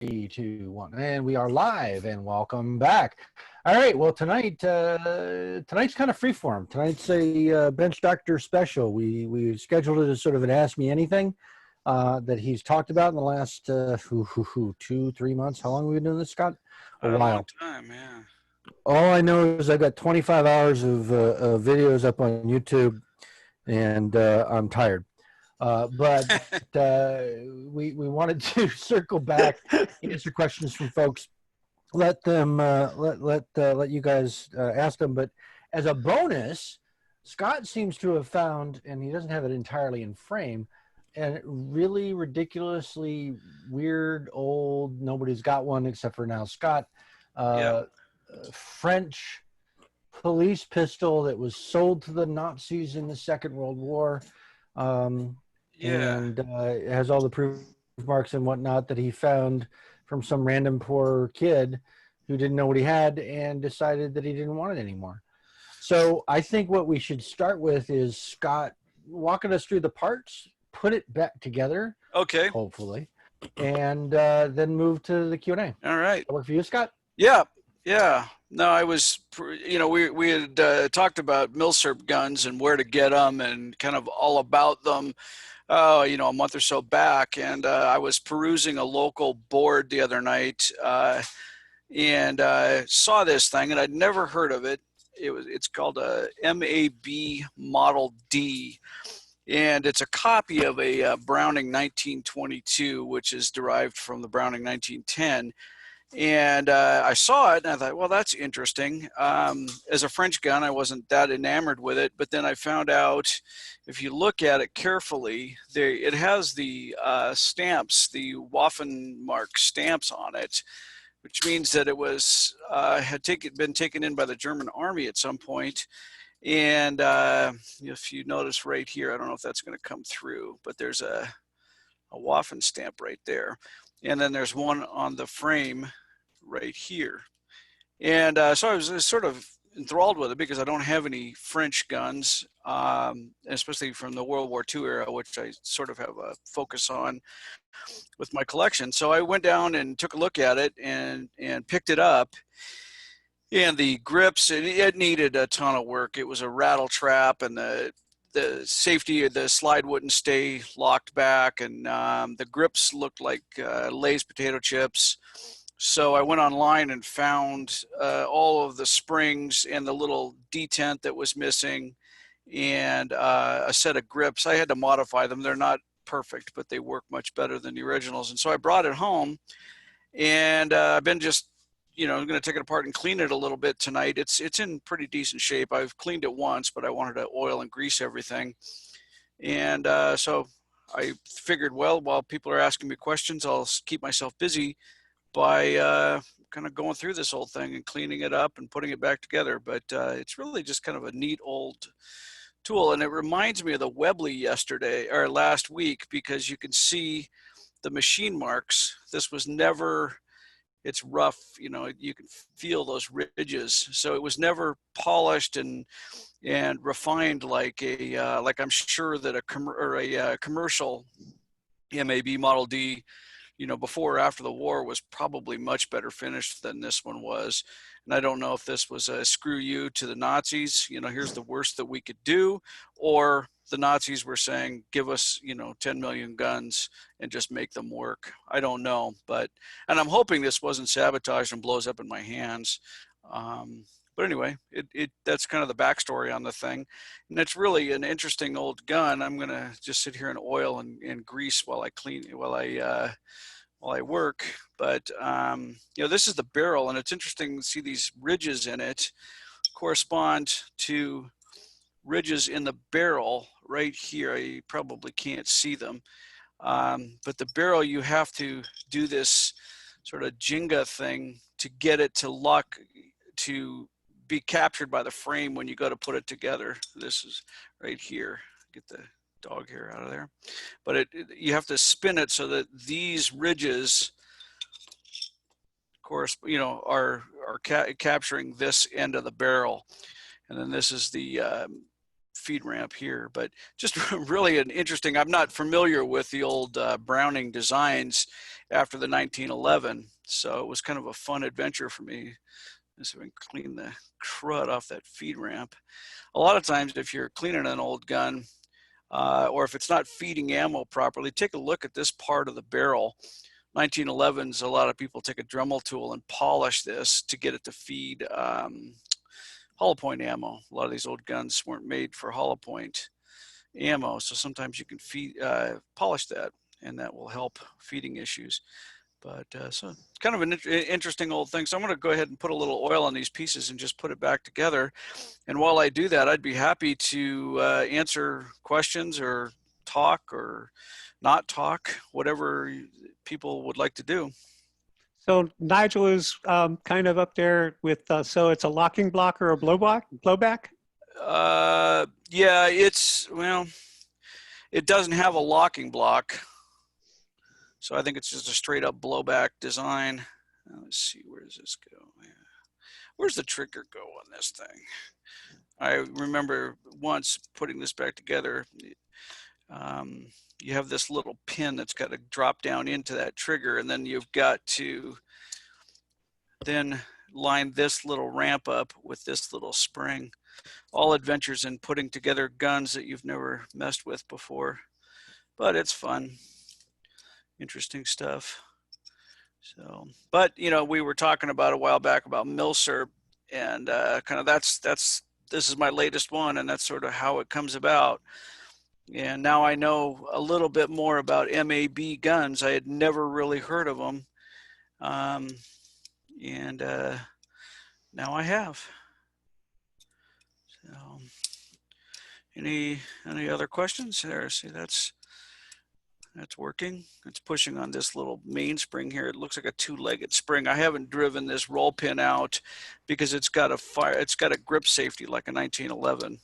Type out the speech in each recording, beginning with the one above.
Three, two, one, and we are live. And welcome back. All right. Well, tonight's kind of freeform. Tonight's a bench doctor special. We scheduled it as sort of an Ask Me Anything that he's talked about in the last 2-3 months. How long have we been doing this, Scott? A long time, yeah. All I know is I've got 25 hours of videos up on YouTube, and I'm tired. But we wanted to circle back, answer questions from folks, let them let you guys ask them. But as a bonus, Scott seems to have found, and he doesn't have it entirely in frame, and really ridiculously weird old, nobody's got one except for now Scott, French police pistol that was sold to the Nazis in the Second World War. And it has all the proof marks and whatnot that he found from some random poor kid who didn't know what he had and decided that he didn't want it anymore. So I think what we should start with is Scott walking us through the parts, put it back together. Okay. Hopefully. And then move to the Q&A. All right. That work for you, Scott? Yeah. No, I was, we had talked about milsurp guns and where to get them and kind of all about them. A month or so back, and I was perusing a local board the other night, and saw this thing, and I'd never heard of it. It's called a MAB Model D, and it's a copy of a Browning 1922, which is derived from the Browning 1910. And I saw it and I thought, well, that's interesting. As a French gun, I wasn't that enamored with it, but then I found out if you look at it carefully, it has the stamps, the Waffenmark stamps on it, which means that it was been taken in by the German army at some point. And if you notice right here, I don't know if that's going to come through, but there's a Waffen stamp right there. And then there's one on the frame right here. And so I was sort of enthralled with it because I don't have any French guns, especially from the World War II era, which I sort of have a focus on with my collection. So I went down and took a look at it and picked it up. And the grips, it needed a ton of work. It was a rattle trap, and the safety of the slide wouldn't stay locked back, and the grips looked like Lay's potato chips. So I went online and found all of the springs and the little detent that was missing, and a set of grips. I had to modify them. They're not perfect, but they work much better than the originals. And so I brought it home, and I've been just I'm going to take it apart and clean it a little bit tonight. It's in pretty decent shape. I've cleaned it once, but I wanted to oil and grease everything. And so I figured, well, while people are asking me questions, I'll keep myself busy by kind of going through this old thing and cleaning it up and putting it back together. But it's really just kind of a neat old tool. And it reminds me of the Webley last week, because you can see the machine marks. This was never... It's rough, you can feel those ridges. So it was never polished and refined like I'm sure that a commercial MAB Model D, before or after the war, was probably much better finished than this one was. And I don't know if this was a screw you to the Nazis, here's the worst that we could do, or the Nazis were saying, give us, 10 million guns and just make them work. I don't know, and I'm hoping this wasn't sabotaged and blows up in my hands. But anyway, that's kind of the backstory on the thing. And it's really an interesting old gun. I'm going to just sit here and oil and grease while I work. But, this is the barrel, and it's interesting to see these ridges in it correspond to ridges in the barrel right here. You probably can't see them, but the barrel, you have to do this sort of Jenga thing to get it to be captured by the frame when you go to put it together. This is right here. Get the dog hair out of there. But you have to spin it so that these ridges, of course, are capturing this end of the barrel. And then this is the feed ramp here, but just really an interesting, I'm not familiar with the old Browning designs, after the 1911. So it was kind of a fun adventure for me. Just so I can clean the crud off that feed ramp. A lot of times if you're cleaning an old gun, or if it's not feeding ammo properly, take a look at this part of the barrel. 1911s, a lot of people take a Dremel tool and polish this to get it to feed hollow point ammo. A lot of these old guns weren't made for hollow point ammo, so sometimes you can polish that, and that will help feeding issues. But so it's kind of an interesting old thing. So I'm going to go ahead and put a little oil on these pieces and just put it back together. And while I do that, I'd be happy to answer questions or talk or not talk, whatever people would like to do. So Nigel is kind of up there with, so it's a locking block or a blowback? Yeah, well, it doesn't have a locking block. So I think it's just a straight up blowback design. Let's see, where does this go? Yeah. Where's the trigger go on this thing? I remember once putting this back together, you have this little pin that's got to drop down into that trigger, and then you've got to then line this little ramp up with this little spring. All adventures in putting together guns that you've never messed with before, but it's fun. Interesting stuff. So, but you know, we were talking about a while back about milsurp, and kind of this is my latest one, and that's sort of how it comes about. And now I know a little bit more about MAB guns. I had never really heard of them, and now I have. So, any other questions there? See, that's working. It's pushing on this little mainspring here. It looks like a two-legged spring. I haven't driven this roll pin out because it's got a grip safety like a 1911.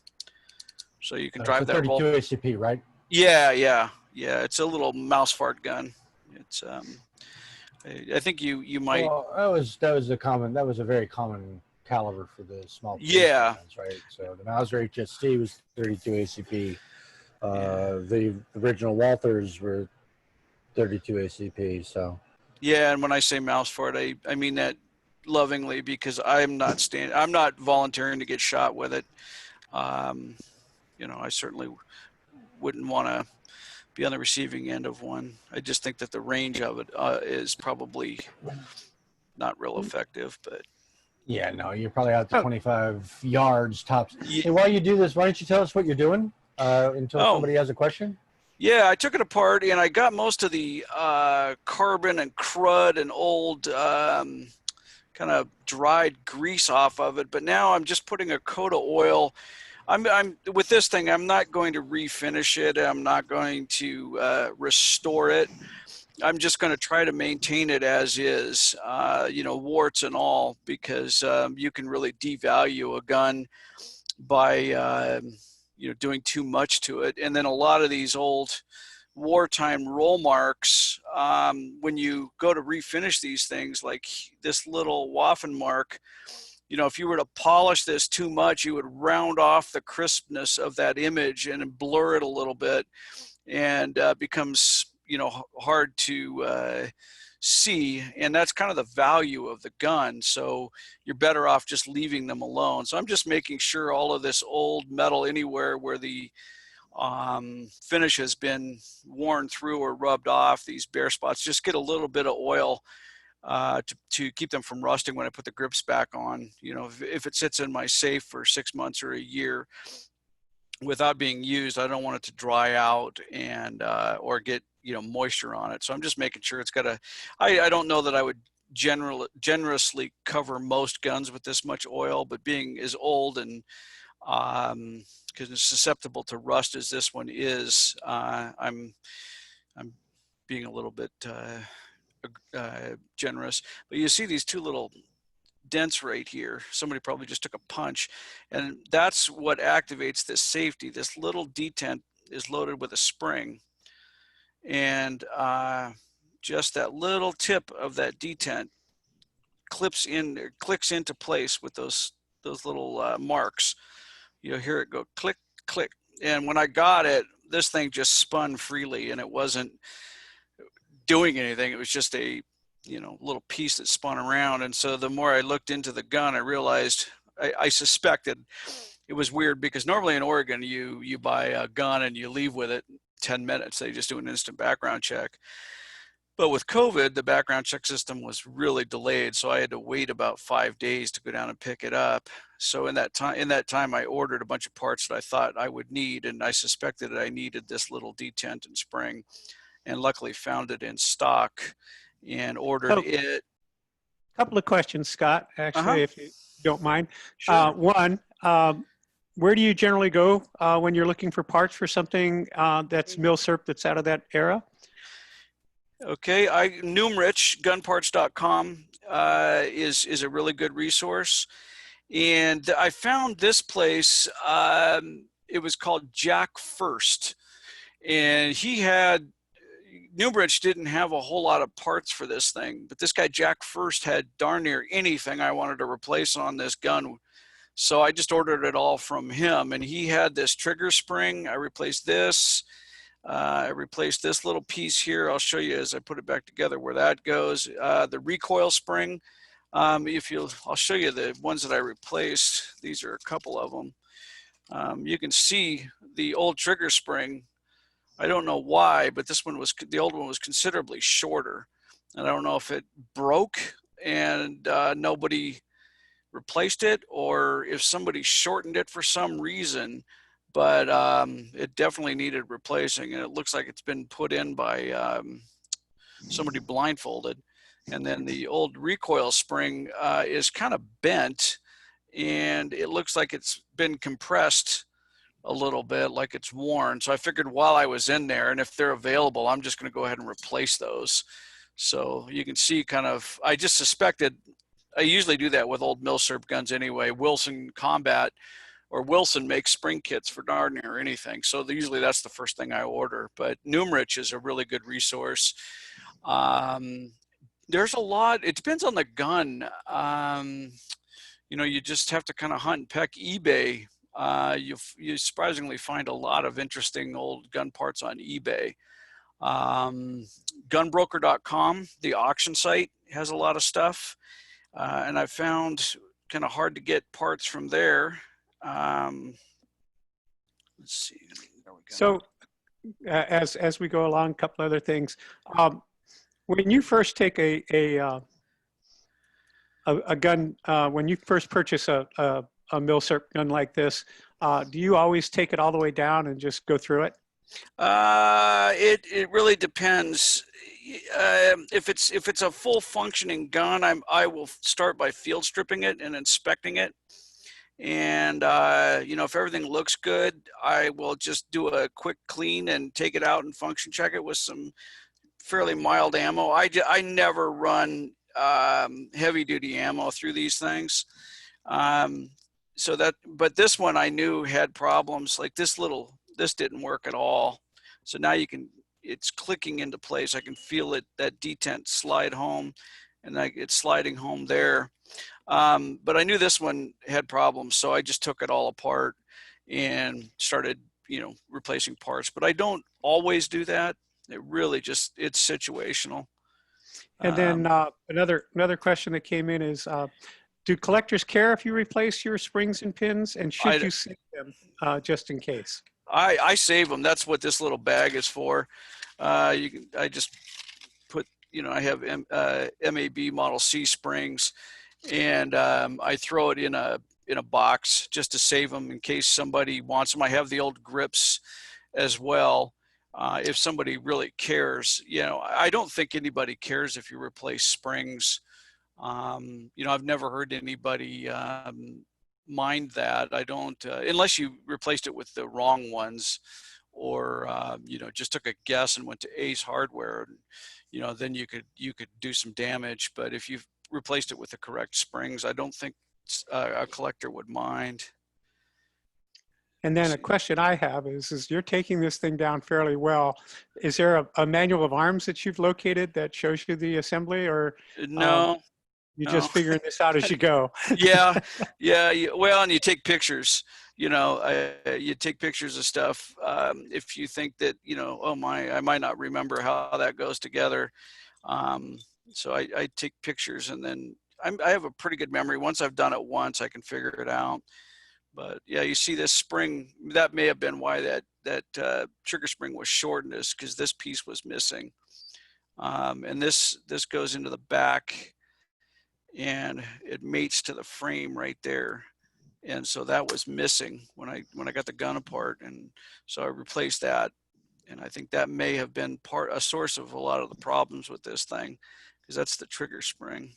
So you can drive that roll. 32 ACP, right? Yeah. It's a little mouse fart gun. It's I think you might. Well, that was a very common caliber for the small. Yeah. Guns, right. So the Mauser HST was 32 ACP. The original Walthers were 32 ACP. So. Yeah, and when I say mouse fart, I mean that lovingly, because I'm not volunteering to get shot with it. You know, I certainly wouldn't want to be on the receiving end of one. I just think that the range of it is probably not real effective, but. Yeah, no, you're probably out to 25 yards tops. Hey, while you do this, why don't you tell us what you're doing until somebody has a question? Yeah, I took it apart and I got most of the carbon and crud and old kind of dried grease off of it, but now I'm just putting a coat of oil. I'm with this thing, I'm not going to refinish it. I'm not going to restore it. I'm just going to try to maintain it as is, you know, warts and all, because you can really devalue a gun by, you know, doing too much to it. And then a lot of these old wartime roll marks, when you go to refinish these things, like this little Waffen mark, you know, if you were to polish this too much, you would round off the crispness of that image and blur it a little bit, and becomes, you know, hard to see. And that's kind of the value of the gun. So you're better off just leaving them alone. So I'm just making sure all of this old metal, anywhere where the finish has been worn through or rubbed off, these bare spots, just get a little bit of oil to keep them from rusting when I put the grips back on. You know, if it sits in my safe for 6 months or a year without being used, I don't want it to dry out and or get, you know, moisture on it. So I'm just making sure it's got I don't know that I would generously cover most guns with this much oil, but being as old and because it's susceptible to rust as this one is, I'm being a little bit generous. But you see these two little dents right here. Somebody probably just took a punch, and that's what activates this safety. This little detent is loaded with a spring, and just that little tip of that detent clicks into place with those little marks. You'll hear it go click, click. And when I got it, this thing just spun freely, and it wasn't doing anything. It was just a, little piece that spun around. And so the more I looked into the gun, I realized I suspected it was weird, because normally in Oregon, you buy a gun and you leave with it 10 minutes. They just do an instant background check. But with COVID, the background check system was really delayed, so I had to wait about 5 days to go down and pick it up. So in that time, I ordered a bunch of parts that I thought I would need, and I suspected that I needed this little detent and spring, and luckily found it in stock and ordered it. A couple of questions, Scott, actually, if you don't mind. Sure. One, where do you generally go when you're looking for parts for something that's milsurp that's out of that era? Okay, Numrich, gunparts.com is a really good resource. And I found this place, it was called Jack First. And Numrich didn't have a whole lot of parts for this thing, but this guy Jack First had darn near anything I wanted to replace on this gun. So I just ordered it all from him, and he had this trigger spring. I replaced this. I replaced this little piece here. I'll show you as I put it back together where that goes. The recoil spring, I'll show you the ones that I replaced. These are a couple of them. You can see the old trigger spring. I don't know why, but the old one was considerably shorter. And I don't know if it broke and nobody replaced it, or if somebody shortened it for some reason. But it definitely needed replacing, and it looks like it's been put in by somebody blindfolded. And then the old recoil spring is kind of bent, and it looks like it's been compressed a little bit, like it's worn. So I figured while I was in there, and if they're available, I'm just going to go ahead and replace those. So you can see I just suspected, I usually do that with old milsurp guns anyway. Wilson Combat or Wilson makes spring kits for darn near anything. So usually that's the first thing I order. But Numrich is a really good resource. There's a lot, it depends on the gun. You just have to kind of hunt and peck. eBay. You surprisingly find a lot of interesting old gun parts on eBay. Gunbroker.com, the auction site, has a lot of stuff. And I found kind of hard to get parts from there. Let's see. There we go. So as we go along, a couple other things. When you first take a gun, when you first purchase a milsurp gun like this, do you always take it all the way down and just go through it? It really depends. If it's a full functioning gun, I will start by field stripping it and inspecting it. And if everything looks good, I will just do a quick clean and take it out and function check it with some fairly mild ammo. I never run heavy duty ammo through these things. But this one I knew had problems. Like this didn't work at all. So now it's clicking into place. I can feel it, that detent slide home, and it's sliding home there. But I knew this one had problems, so I just took it all apart and started, replacing parts. But I don't always do that. It really it's situational. And then another question that came in is, do collectors care if you replace your springs and pins, and should you save them just in case? I save them. That's what this little bag is for. I just put, I have MAB Model C springs, and I throw it in a box just to save them in case somebody wants them. I have the old grips as well. If somebody really cares, I don't think anybody cares if you replace springs. I've never heard anybody mind that. I don't, unless you replaced it with the wrong ones, or just took a guess and went to Ace Hardware. Then you could do some damage. But if you've replaced it with the correct springs, I don't think a collector would mind. And then a question I have is you're taking this thing down fairly well. Is there a manual of arms that you've located that shows you the assembly, or? No, You're No. just figuring this out as you go. Yeah, yeah. Well, and you take pictures. You know, you take pictures of stuff. If you think that, you know, oh my, I might not remember how that goes together. Um, so I take pictures, and then I have a pretty good memory. Once I've done it once, I can figure it out. But yeah, you see this spring, that may have been why that trigger spring was shortened, is because this piece was missing. And this goes into the back, and it mates to the frame right there. And so that was missing when I got the gun apart, and so I replaced that. And I think that may have been a source of a lot of the problems with this thing, because that's the trigger spring.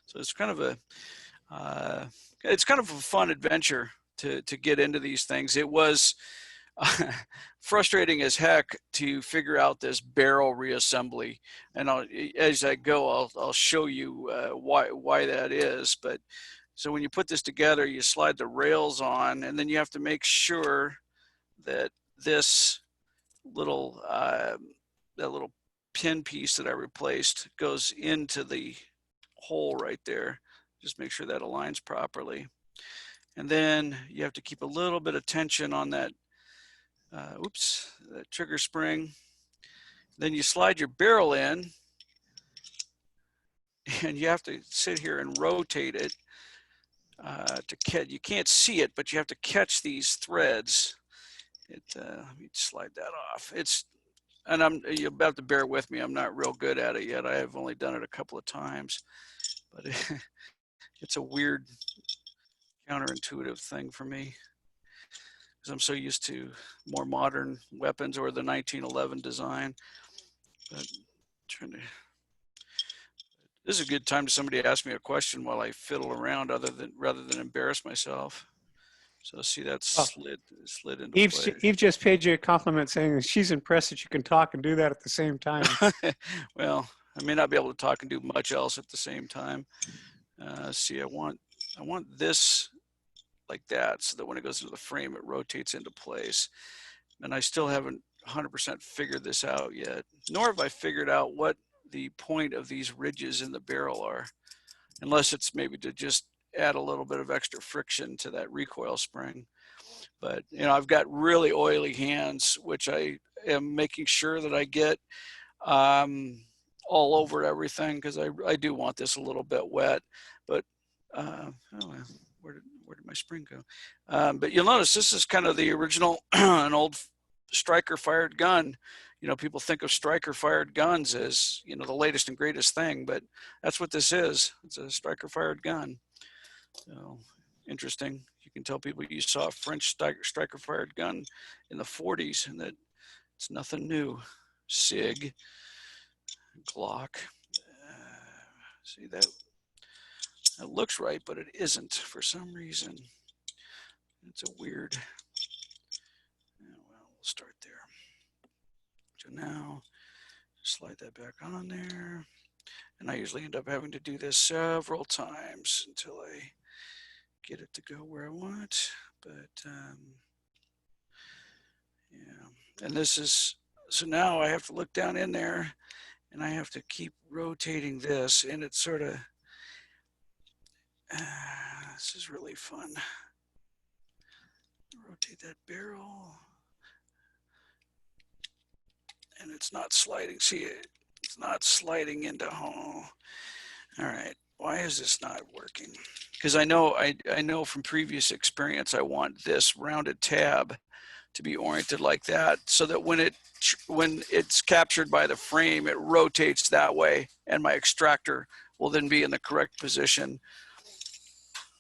So it's kind of a fun adventure to get into these things. It was frustrating as heck to figure out this barrel reassembly, and as I go, I'll show you why that is. But so when you put this together, you slide the rails on, and then you have to make sure that this little that little pin piece that I replaced goes into the hole right there. Just make sure that aligns properly. And then you have to keep a little bit of tension on that, that trigger spring. Then you slide your barrel in, and you have to sit here and rotate it to catch. You can't see it, but you have to catch these threads. Let me slide that off. And you'll have to bear with me. I'm not real good at it yet. I have only done it a couple of times, but it's a weird, counterintuitive thing for me, because I'm so used to more modern weapons or the 1911 design. But this is a good time to somebody ask me a question while I fiddle around, rather than embarrass myself. So see, that's slid into place. Eve just paid you a compliment saying that she's impressed that you can talk and do that at the same time. Well, I may not be able to talk and do much else at the same time. See, I want this like that, so that when it goes into the frame, it rotates into place. And I still haven't 100% figured this out yet, nor have I figured out what the point of these ridges in the barrel are, unless it's maybe to just add a little bit of extra friction to that recoil spring. But you know, I've got really oily hands, which I am making sure that I get all over everything, because I do want this a little bit wet. But where did my spring go? But you'll notice this is kind of the original, an old striker fired gun. You know, people think of striker fired guns as, you know, the latest and greatest thing, but that's what this is. It's a striker fired gun. So interesting. You can tell people you saw a French striker fired gun in the 40s, and that it's nothing new. SIG, Glock. See, that looks right, but it isn't for some reason. It's a weird. Well, we'll start there. So now slide that back on there. And I usually end up having to do this several times until I get it to go where I want. But yeah, and this is, so now I have to look down in there, and I have to keep rotating this, and it's sort of, this is really fun. Rotate that barrel. And it's not sliding. See, it's not sliding into home. All right, why is this not working? Because I know from previous experience, I want this rounded tab to be oriented like that, so that when it's captured by the frame, it rotates that way, and my extractor will then be in the correct position.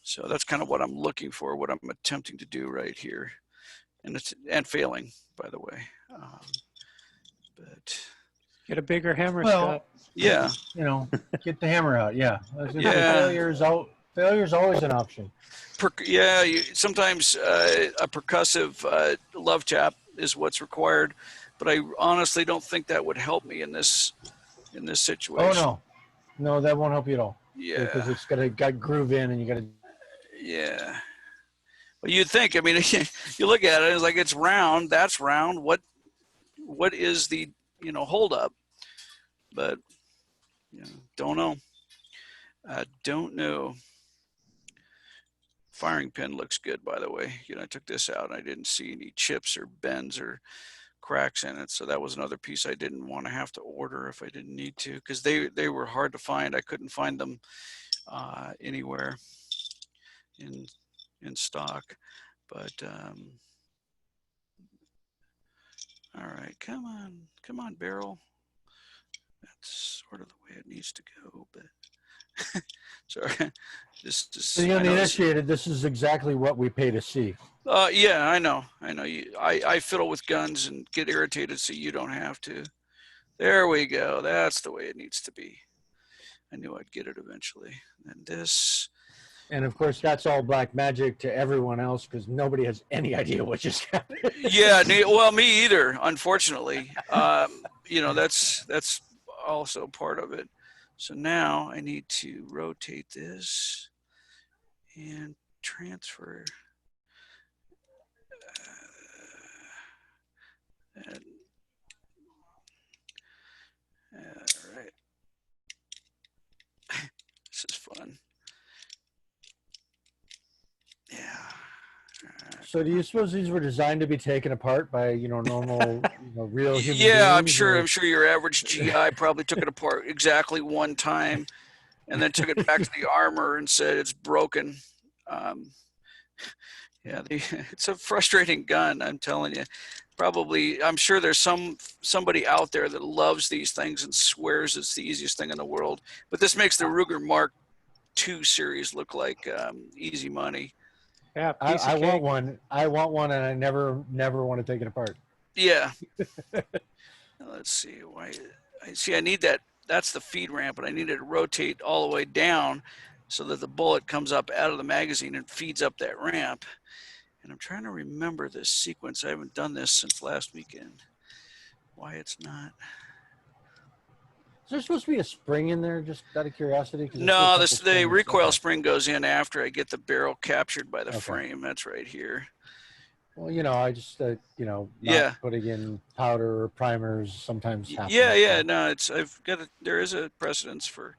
So that's kind of what I'm looking for, what I'm attempting to do right here, and failing, by the way. But get a bigger hammer, Well, Scott. Yeah, you know, get the hammer out. Yeah, Yeah. Failure is always an option. Yeah, sometimes a percussive love tap is what's required, but I honestly don't think that would help me in this situation. Oh no, that won't help you at all. Yeah, because it's got groove in, and you got to. Yeah. Well, you'd think. I mean, you look at it, it's like it's round. That's round. What is the hold up? But don't know. I don't know. Firing pin looks good, by the way. You know, I took this out and I didn't see any chips or bends or cracks in it. So that was another piece I didn't want to have to order if I didn't need to, because they were hard to find. I couldn't find them anywhere in stock. But all right, come on, barrel. That's sort of the way it needs to go, but sorry. For the uninitiated, this is exactly what we pay to see. Yeah, I know. I fiddle with guns and get irritated, so you don't have to. There we go. That's the way it needs to be. I knew I'd get it eventually. And this. And of course, that's all black magic to everyone else because nobody has any idea what just happened. Yeah, well, me either, unfortunately. You know, that's also part of it. So now I need to rotate this and transfer. All right. This is fun. Yeah. So do you suppose these were designed to be taken apart by, normal, real human Yeah, I'm beings, sure. or- I'm sure your average GI probably took it apart exactly one time, and then took it back to the armor and said it's broken. Yeah, it's a frustrating gun. I'm telling you. Probably, I'm sure there's somebody out there that loves these things and swears it's the easiest thing in the world. But this makes the Ruger Mark II series look like easy money. Yeah, I want one. I want one, and I never want to take it apart. Yeah. Let's see. Why? I need that. That's the feed ramp, but I need it to rotate all the way down so that the bullet comes up out of the magazine and feeds up that ramp. And I'm trying to remember this sequence. I haven't done this since last weekend. Why it's not. Is there supposed to be a spring in there, just out of curiosity? No, the recoil spring goes in after I get the barrel captured by the frame. That's right here. Well, I just, Yeah, putting in powder or primers sometimes happens. Yeah. No, there is a precedence for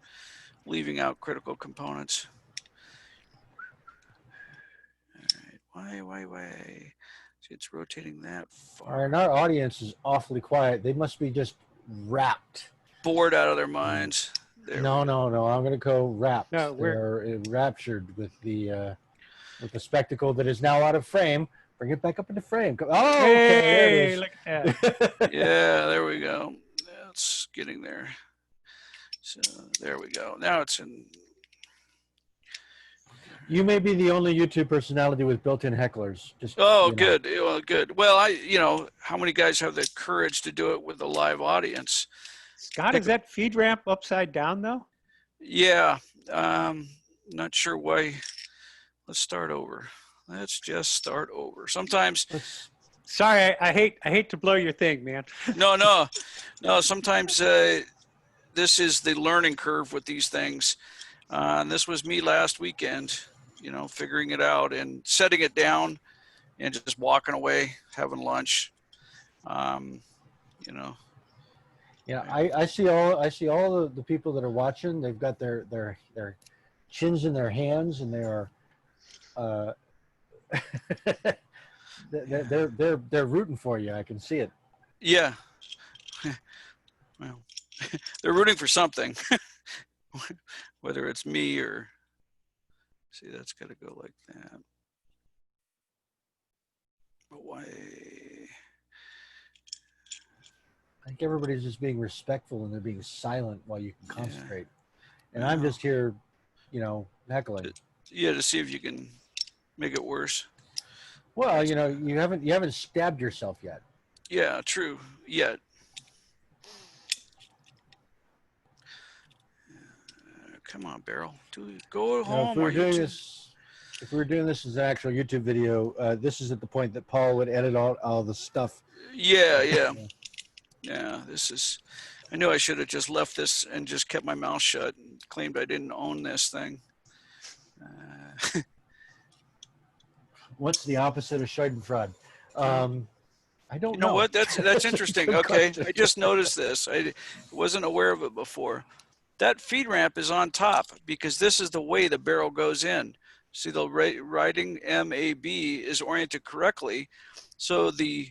leaving out critical components. All right, why? See, it's rotating that far. And our audience is awfully quiet. They must be just rapt. Bored out of their minds. No. I'm going to go rapt. No, They're enraptured with the spectacle that is now out of frame. Bring it back up into frame. Oh, okay, there it is. Look at that. Yeah, there we go. It's getting there. So there we go. Now it's in. You may be the only YouTube personality with built-in hecklers. Good. Well, good. Well, how many guys have the courage to do it with a live audience? Scott, is that feed ramp upside down though? Yeah. Not sure why. Let's start over. Let's just start over. Sometimes. Sorry, I hate to blow your thing, man. No. Sometimes this is the learning curve with these things. And this was me last weekend, figuring it out and setting it down and just walking away, having lunch. Yeah, I see all the people that are watching. They've got their chins in their hands, and they are they're rooting for you. I can see it. Yeah. Well, they're rooting for something, whether it's me or. See, that's got to go like that. But why? I think everybody's just being respectful and they're being silent while you can concentrate. And I'm just here, heckling. Yeah, to see if you can make it worse. Well, you haven't stabbed yourself yet. Yeah, true. Yet. Come on, Beryl. Go home. If we were doing this as an actual YouTube video, this is at the point that Paul would edit all the stuff. Yeah. This is. I knew I should have just left this and just kept my mouth shut and claimed I didn't own this thing. What's the opposite of Schadenfreude? I don't know. You know what? That's interesting. Okay, I just noticed this. I wasn't aware of it before. that feed ramp is on top because this is the way the barrel goes in. See, the writing MAB is oriented correctly. So the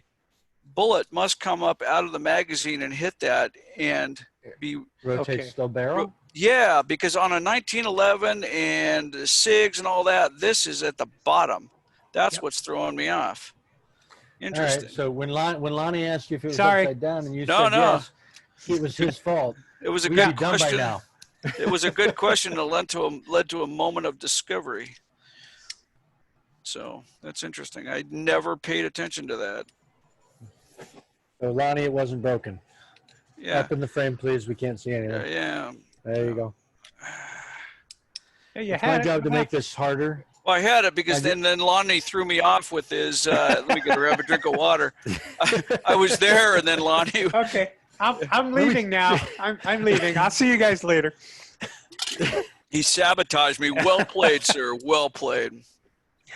bullet must come up out of the magazine and hit that and be Rotates the barrel? yeah, because on a 1911 and SIGs and all that, this is at the bottom. That's what's throwing me off. Interesting. All right, so when Lonnie asked you if it was Sorry. upside down and you No, said no. yes, it was his fault. It was a We'd good be done by question. now. It was a good question that led to a moment of discovery. So that's interesting. I never paid attention to that. So Lonnie, it wasn't broken. Yeah. Up in the frame, please. We can't see anything. Yeah. There you go. Yeah, you It's my had it. job to make this harder. Well, I had it because then Lonnie threw me off with his, let me grab a drink of water. I was there and then Lonnie. Okay, I'm leaving now. I'm leaving. I'll see you guys later. He sabotaged me. Well played, sir. Well played.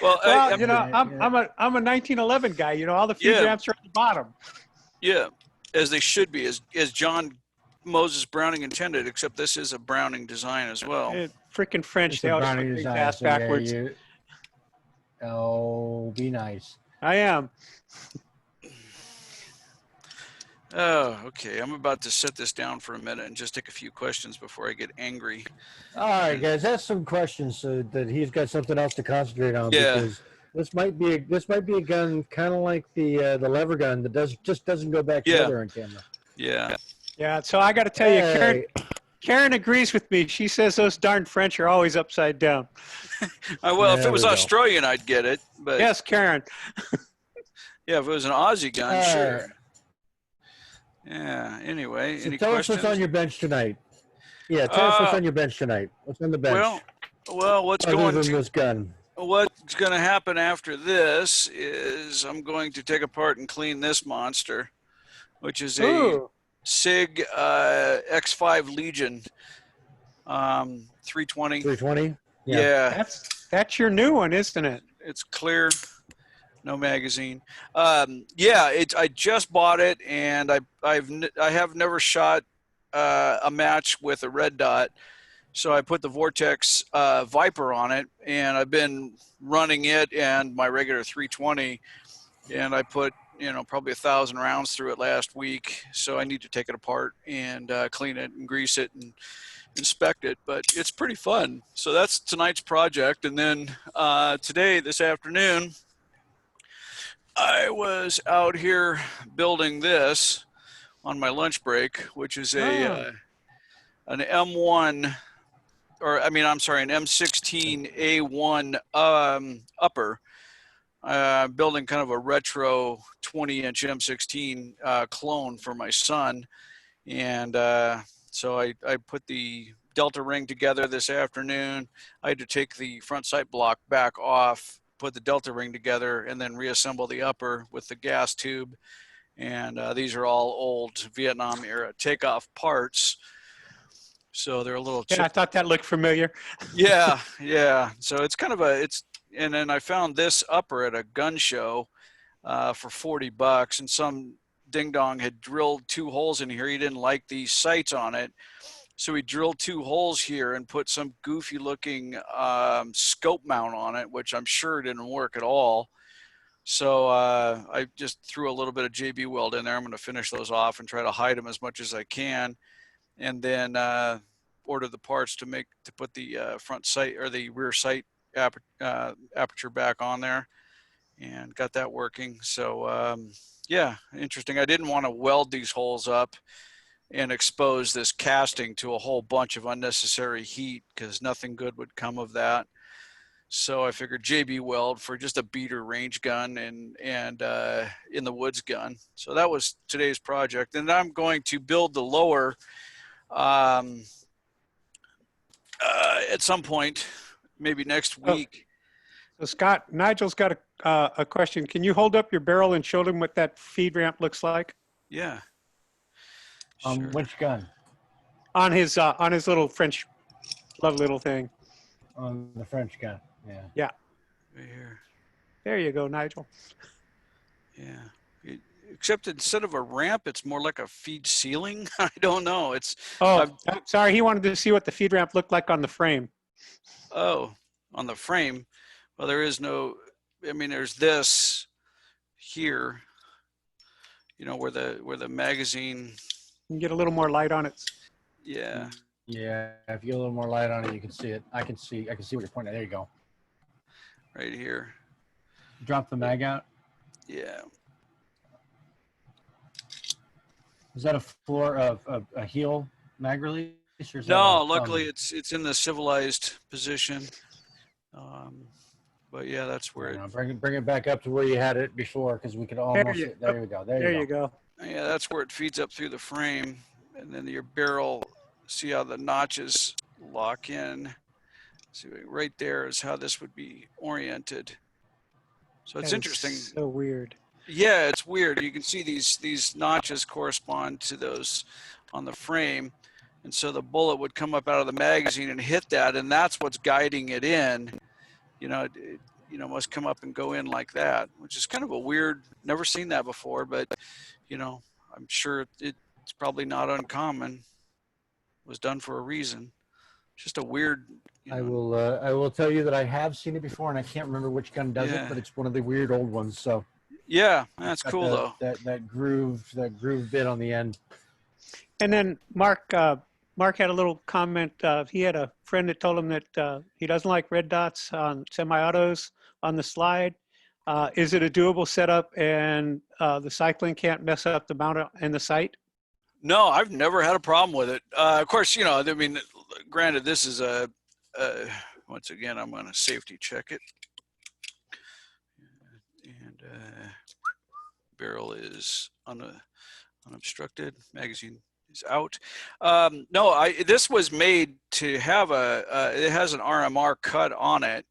Well, You know, I'm a 1911 guy. You know, all the feed ramps are at the bottom. Yeah, as they should be, as John Moses Browning intended, except this is a Browning design as well. Freaking French, It's they a always Browning put things design, ass so yeah, backwards. Oh, be nice. I am. Oh, okay. I'm about to set this down for a minute and just take a few questions before I get angry. All right, guys, ask some questions so that he's got something else to concentrate on. Yeah. Because this might be a gun kind of like the lever gun that just doesn't go back together on camera. Yeah. Yeah. So I got to tell you, Karen agrees with me. She says those darn French are always upside down. Well, if it was Australian, I'd get it. But yes, Karen. yeah, if it was an Aussie gun, sure. Right. Yeah. Anyway, So any tell questions? us what's on your bench tonight. Yeah, tell us what's on your bench tonight. What's on the bench? Well, what's other going than to this gun? What's going to happen after this is I'm going to take apart and clean this monster, which is a SIG X5 Legion 320. 320? Yeah. That's your new one, isn't it? It's clear, no magazine. I just bought it, and I have never shot a match with a red dot. So I put the Vortex Viper on it, and I've been running it and my regular 320, and I put probably 1,000 rounds through it last week. So I need to take it apart and clean it and grease it and inspect it. But it's pretty fun. So that's tonight's project. And then this afternoon, I was out here building this on my lunch break, which is an M1. An M16A1 upper, building kind of a retro 20-inch M16 clone for my son. And so I put the Delta ring together this afternoon. I had to take the front sight block back off, put the Delta ring together, and then reassemble the upper with the gas tube. And these are all old Vietnam era takeoff parts. So they're a little I thought that looked familiar. Yeah. So it's kind of and then I found this upper at a gun show for $40, and some ding dong had drilled 2 holes in here. He didn't like the sights on it, so he drilled 2 holes here and put some goofy looking scope mount on it, which I'm sure didn't work at all. So I just threw a little bit of JB weld in there. I'm going to finish those off and try to hide them as much as I can. And then order the parts to put the front sight or the rear sight aperture back on there, and got that working. So yeah, interesting. I didn't want to weld these holes up and expose this casting to a whole bunch of unnecessary heat, because nothing good would come of that. So I figured JB weld for just a beater range gun and in the woods gun. So that was today's project. And I'm going to build the lower at some point, maybe next week. So Scott, Nigel's got a question. Can you hold up your barrel and show them what that feed ramp looks like? Yeah. Sure. Which gun? On his little French, lovely little thing. On the French gun. Yeah. Yeah. Right here. There you go, Nigel. Yeah. except instead of a ramp, it's more like a feed ceiling. I don't know. It's, Oh, I'm sorry. He wanted to see what the feed ramp looked like on the frame. oh, on the frame. Well, there is no, I mean, there's this here, you know, where the magazine, You can get a little more light on it. yeah. Yeah, if you get a little more light on it, you can see it. I can see what you're pointing at. There you go. Right here. Drop the mag out. Yeah. Is that a floor of a heel mag release? Or is that No, a luckily thumb? it's in the civilized position. But yeah, that's where Now bring it back up to where you had it before, because we could almost. There you go. There you go. yeah, that's where it feeds up through the frame, and then your barrel. See how the notches lock in. See, right there is how this would be oriented. So it's interesting. So weird. Yeah, it's weird. You can see these notches correspond to those on the frame. And so the bullet would come up out of the magazine and hit that, and that's what's guiding it in. You know, it must come up and go in like that, which is kind of a weird, never seen that before, but, you know, I'm sure it's probably not uncommon. It was done for a reason. Just a weird, I will tell you that I have seen it before, and I can't remember which gun does it, but it's one of the weird old ones. So yeah, that's cool though. That groove bit on the end. And then Mark had a little comment. He had a friend that told him that he doesn't like red dots on semi-autos on the slide. Is it a doable setup, and the cycling can't mess up the mount and the sight? No, I've never had a problem with it. Of course, you know, I mean, granted, this is once again, I'm going to safety check it. And barrel is unobstructed, magazine is out. No, this was made to have it has an RMR cut on it,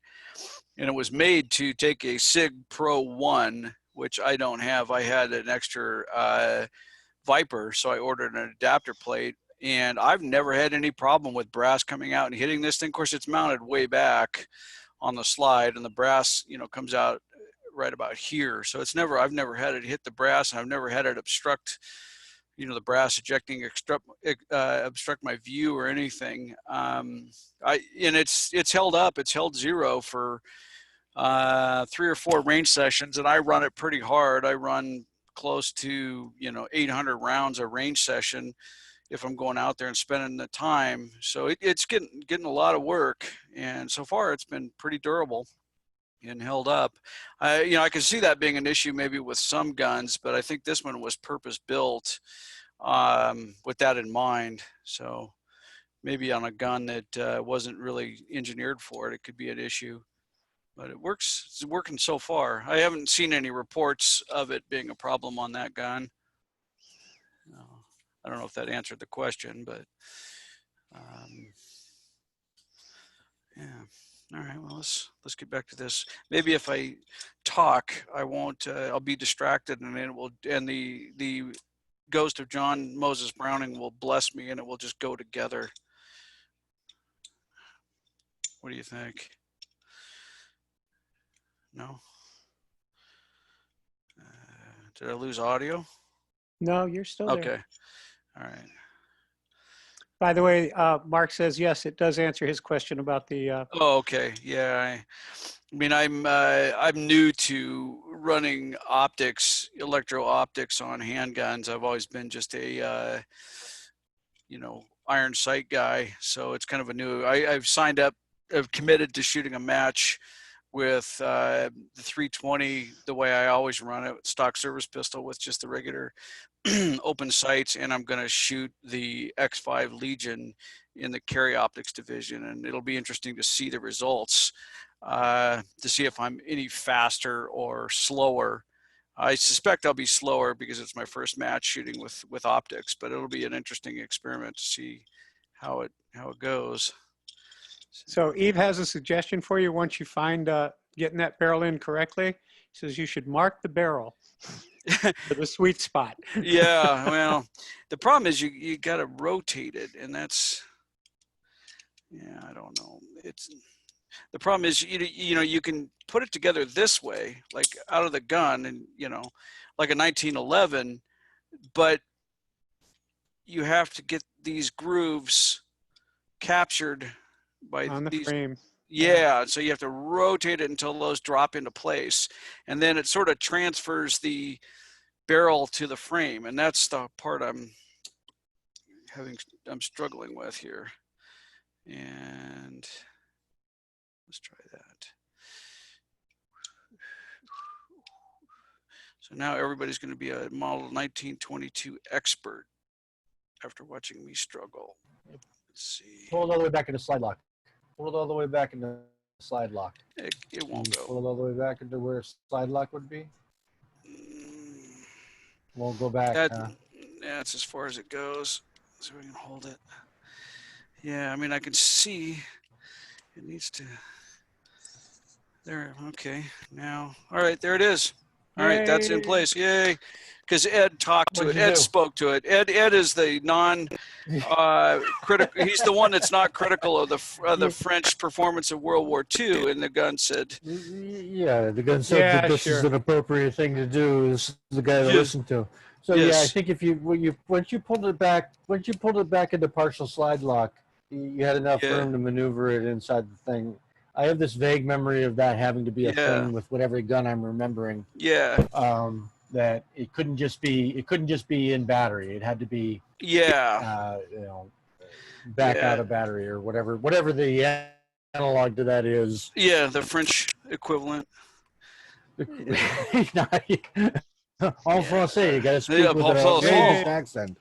and it was made to take a SIG Pro 1, which I don't have. I had an extra Viper, so I ordered an adapter plate, and I've never had any problem with brass coming out and hitting this thing. Of course, it's mounted way back on the slide, and the brass, you know, comes out right about here. So I've never had it hit the brass, and I've never had it obstruct, you know, the brass ejecting, obstruct my view or anything. And it's held up. It's held zero for 3 or 4 range sessions, and I run it pretty hard. I run close to, you know, 800 rounds a range session if I'm going out there and spending the time. So it's getting a lot of work, and so far it's been pretty durable and held up. You know, I can see that being an issue maybe with some guns, but I think this one was purpose built with that in mind. So maybe on a gun that wasn't really engineered for it, it could be an issue. But it works. It's working so far. I haven't seen any reports of it being a problem on that gun. I don't know if that answered the question, but yeah. All right. Well, let's get back to this. Maybe if I talk, I won't. I'll be distracted, and it will. And the ghost of John Moses Browning will bless me, and it will just go together. What do you think? No? Did I lose audio? No, you're still there. Okay. All right. By the way, Mark says, yes, it does answer his question about the... Oh, okay. Yeah. I mean, I'm new to running optics, electro-optics on handguns. I've always been just a, you know, iron sight guy. So it's kind of a new... I've signed up, I've committed to shooting a match with the 320 the way I always run it, stock service pistol with just the regular open sights, and I'm going to shoot the X5 Legion in the carry optics division, and it'll be interesting to see the results, to see if I'm any faster or slower. I suspect I'll be slower because it's my first match shooting with optics, but it'll be an interesting experiment to see how it goes. So Eve has a suggestion for you once you find getting that barrel in correctly. She says you should mark the barrel for the sweet spot. Yeah, well, the problem is you got to rotate it, and that's, yeah, I don't know. The problem is, you know, you can put it together this way, like out of the gun, and you know, like a 1911, but you have to get these grooves captured by On the these. frame. Yeah, so you have to rotate it until those drop into place, and then it sort of transfers the barrel to the frame, and that's the part I'm struggling with here. And let's try that. So now everybody's going to be a model 1922 expert after watching me struggle. Let's see. Pull it all the way back into slide lock. Pull it all the way back into slide lock. It won't go. Pull it all the way back into where slide lock would be. We'll go back. That's as far as it goes. So we can hold it. Yeah, I mean, I can see it needs to. There. Okay. Now, all right. There it is. All right, that's in place. Yay. Because Ed talked to it. Ed spoke to it. Ed is the non-critical. He's the one that's not critical of the French performance of World War II. And the gun said, yeah, the gun said that this is an appropriate thing to do. This is the guy to listen to. So yeah, I think if once you pulled it back into partial slide lock, you had enough room to maneuver it inside the thing. I have this vague memory of that having to be a thing with whatever gun I'm remembering. Yeah. That it couldn't just be in battery. It had to be back out of battery or whatever the analog to that is. Yeah, the French equivalent. En français, you got to speak with an accent.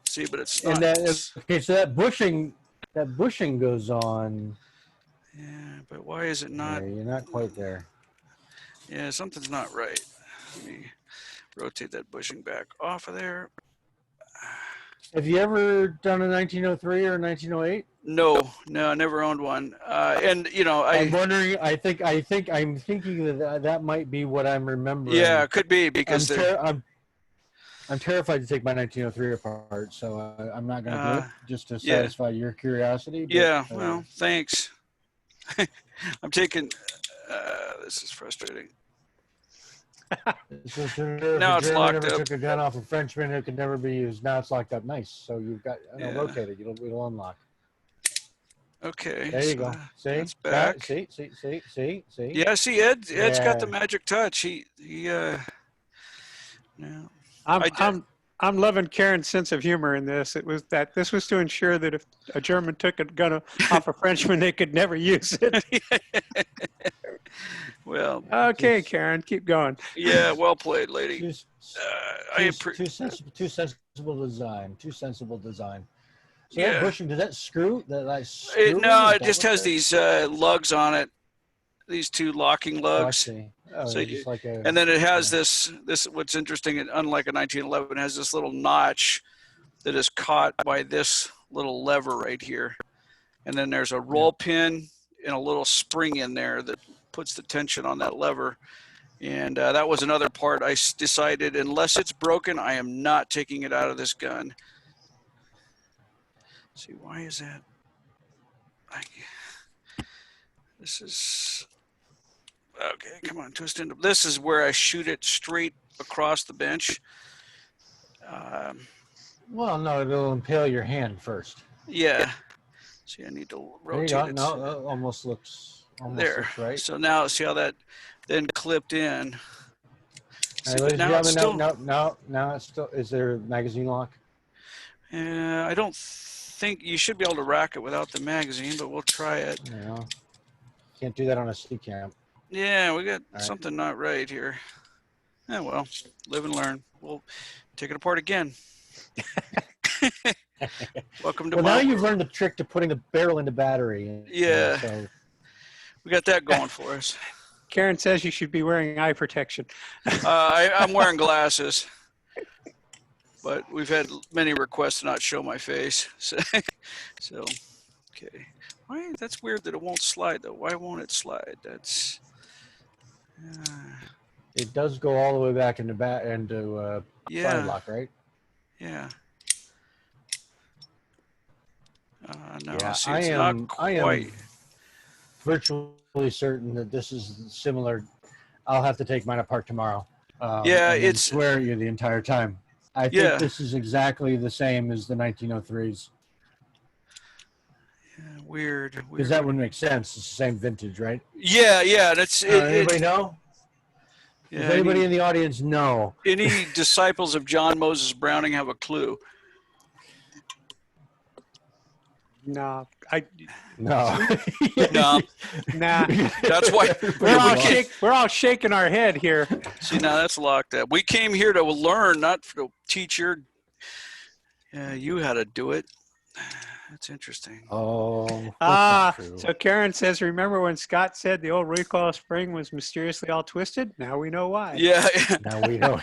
See, but it's not. Okay, so that bushing goes on. Yeah, but why is it not? Yeah, you're not quite there. Yeah, something's not right. Let me rotate that bushing back off of there. Have you ever done a 1903 or 1908? No, I never owned one. And you know, I'm wondering. I'm thinking that might be what I'm remembering. Yeah, it could be because I'm terrified to take my 1903 apart, so I'm not going to do it just to satisfy your curiosity. But, well, thanks. I'm taking. This is frustrating. Now it's locked up. Took a gun off a Frenchman who could never be used. Now it's locked up. Nice. So you've got rotate it. It'll unlock. Okay. There you go. See, it's back. See. Yeah. See, Ed's got the magic touch. He. I'm loving Karen's sense of humor in this. This was to ensure that if a German took a gun off a Frenchman, they could never use it. Well. Okay, Karen, keep going. Yeah, well played, lady. Too sensible design. So that bushing, does that screw? No, it just has these lugs on it. These two locking lugs. Oh, I see. Oh, so and then it has this. What's interesting, unlike a 1911, it has this little notch that is caught by this little lever right here, and then there's a roll pin and a little spring in there that puts the tension on that lever. And that was another part. I decided, unless it's broken, I am not taking it out of this gun. Let's see, why is that? This is. Okay, come on, twist into. This is where I shoot it straight across the bench. Well, no, it'll impale your hand first. Yeah. See, I need to rotate it. No, that almost looks right. So now, see how that then clipped in. See, now it's still. Is there a magazine lock? I don't think you should be able to rack it without the magazine, but we'll try it. Yeah. Can't do that on a C-cam. Yeah, we got something not right here. Yeah, well, live and learn. We'll take it apart again. Welcome to now you've learned the trick to putting the barrel into battery. Yeah. So. We got that going for us. Karen says you should be wearing eye protection. I'm wearing glasses, but we've had many requests to not show my face. So okay. That's weird that it won't slide though. Why won't it slide? That's. It does go all the way back into slide lock, right? Yeah. No, Yeah, see, I it's not am quite. virtually certain that this is similar. I'll have to take mine apart tomorrow. Yeah, And then it's swear at you the entire time. I think yeah. this is exactly the same as the 1903s. Yeah, weird, Because weird. that would make sense. It's the same vintage, right? Yeah, yeah. That's Anybody know? Yeah, Does anybody in the audience know? any disciples of John Moses Browning have a clue? No, No. No. nah. That's why We're all shaking our head here. See, now that's locked up. We came here to learn, not to teach you how to do it. That's interesting. Oh, that's not true. So Karen says, remember when Scott said the old recoil spring was mysteriously all twisted? Now we know why. Yeah. Now we know.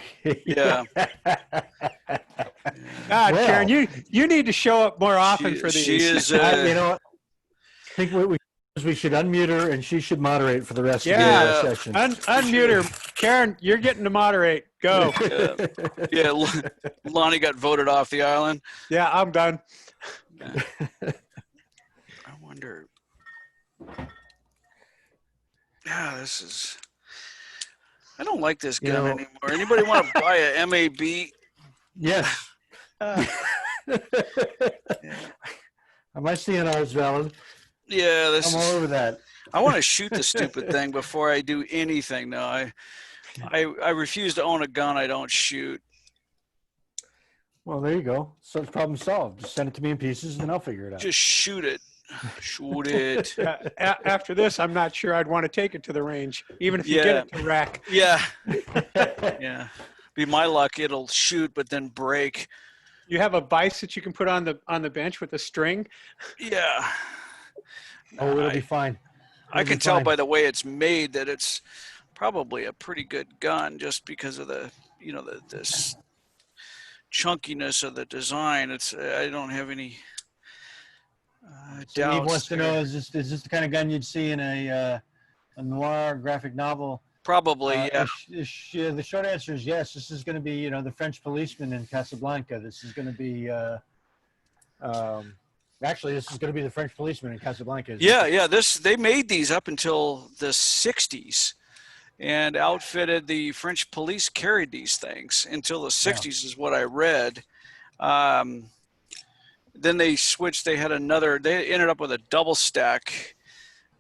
Yeah. God, Well, Karen, you need to show up more often for these. She is. you know what? I think we should unmute her and she should moderate for the rest of Yeah. the session. Unmute her. Karen, you're getting to moderate. Go. Yeah, Lonnie got voted off the island. Yeah, I'm done. I wonder. Yeah, this is. I don't like this gun anymore. Anybody want to buy a MAB? Yes. Am I seeing ours valid? Yeah, I'm all over that. I want to shoot the stupid thing before I do anything. No, I refuse to own a gun I don't shoot. Well, there you go. So it's problem solved. Just send it to me in pieces and I'll figure it out. Just shoot it. Shoot it. After this, I'm not sure I'd want to take it to the range, even if you get it to rack. Yeah. Yeah. Be my luck, it'll shoot but then break. You have a vise that you can put on the bench with a string. Yeah. Oh, it'll be fine. I can tell by the way it's made that it's probably a pretty good gun just because of the this chunkiness of the design. I don't have any doubts. Steve wants to know, is this the kind of gun you'd see in a noir graphic novel? Probably, yeah. The short answer is yes. This is going to be, the French policeman in Casablanca. This is going to be, actually, this is going to be the French policeman in Casablanca. Yeah. They made these up until the 60s, and outfitted the French police carried these things until the 60s, is what I read. Then they switched. They ended up with a double stack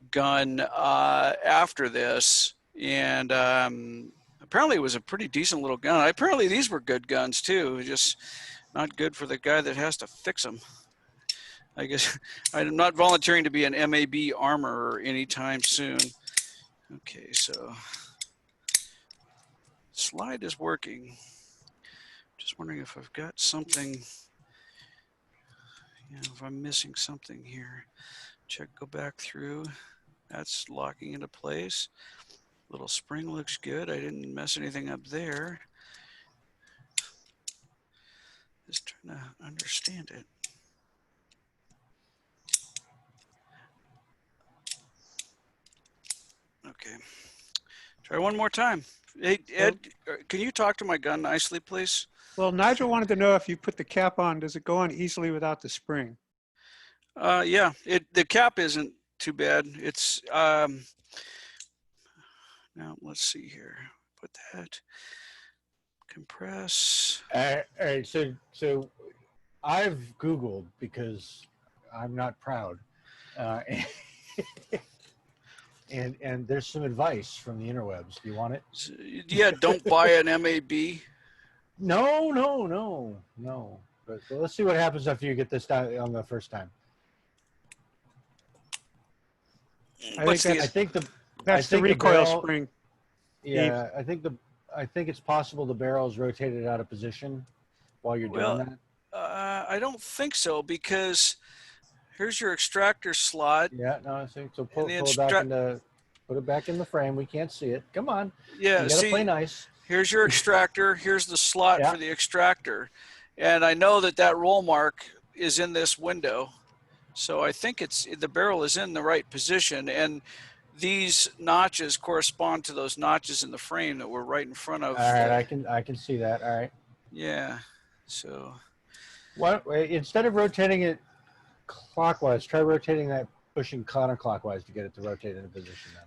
gun after this. And apparently it was a pretty decent little gun. Apparently these were good guns too, just not good for the guy that has to fix them. I guess I'm not volunteering to be an MAB armorer anytime soon. Okay, so slide is working. Just wondering if I've got something, if I'm missing something here. Go back through. That's locking into place. Little spring looks good. I didn't mess anything up there. Just trying to understand it. Okay. Try one more time. Hey, Ed, can you talk to my gun nicely, please? Well, Nigel wanted to know if you put the cap on, does it go on easily without the spring? Yeah, the cap isn't too bad. It's now let's see here. Put that compress. All right. So I've Googled because I'm not proud, and there's some advice from the interwebs. Do you want it? Yeah, don't buy an MAB. No. But let's see what happens after you get this down on the first time. I think the recoil spring. Yeah, I think it's possible the barrel is rotated out of position while you're doing that. I don't think so, because here's your extractor slot. Yeah, no, I think so. Pull it back put it back in the frame. We can't see it. Come on. Yeah, you gotta play nice. Here's your extractor. Here's the slot for the extractor, and I know that roll mark is in this window. So I think the barrel is in the right position, and these notches correspond to those notches in the frame that were right in front of. All right, I can see that. All right. Yeah. So. Instead of rotating it clockwise. Try rotating that bushing counterclockwise to get it to rotate into position then.